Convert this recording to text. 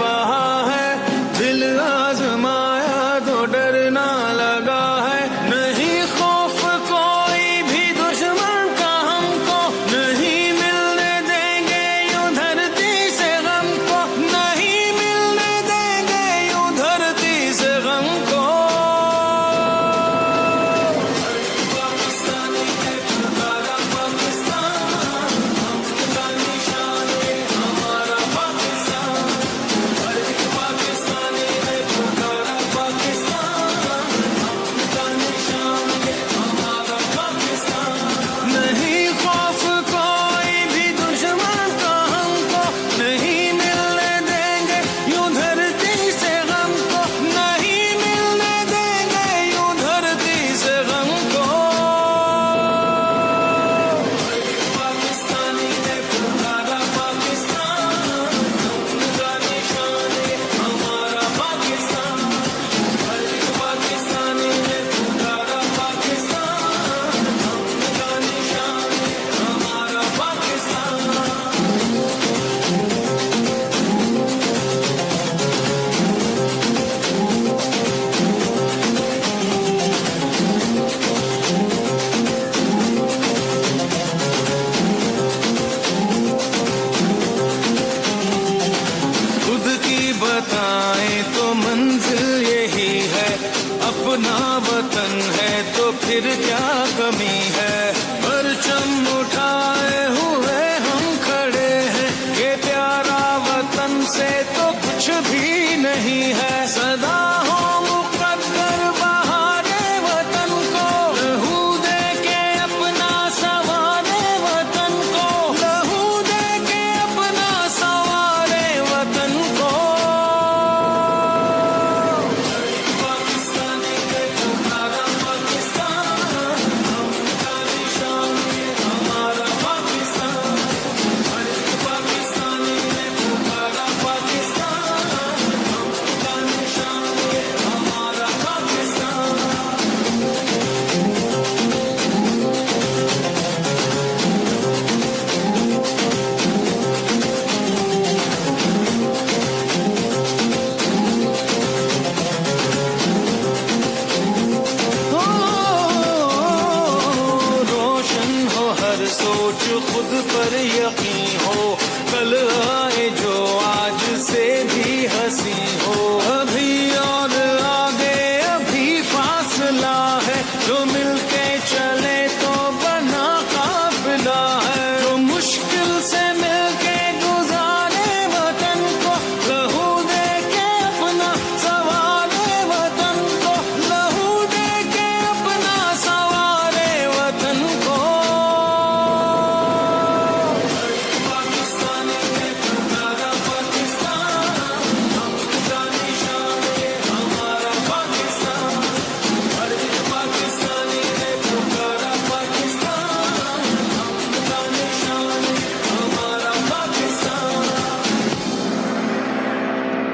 بہا ہے، دل آزمایا تو ڈرنا لگا ہے، نہیں خوف کوئی بھی دشمن کا ہم کو، نہیں ملنے دیں گے یوں دھرتی سے غم کو، نہیں ملنے دیں گے یوں دھرتی سے غم کو۔ پاکستانی ہے پکارا پاکستان، ہم کا نشان ہے ہمارا پاکستان، ہر ایک پاکستانی ہے پکارا پاکستان، ہم کا نشان ہے ہمارا پاکستان۔ نہیں خوف کوئی بھی دشمن کا ہم کو، نہیں ملنے دیں گے یوں دھرتی سے غم کو، نہیں ملنے دیں گے یوں دھرتی سے غم کو۔ پاکستانی ہے پکارا پاکستان، ہم کا نشان ہے ہمارا پاکستان، ہر ایک پاکستانی ہے پکارا پاکستان، ہم کا نشان ہے ہمارا پاکستان۔ خود کی بتائیں تو منزل یہی ہے، اپنا وطن ہے تو پھر کیا کمی ہے، پرچم اٹھائے ہوئے ہم کھڑے ہیں، یہ پیارا وطن سے تو کچھ بھی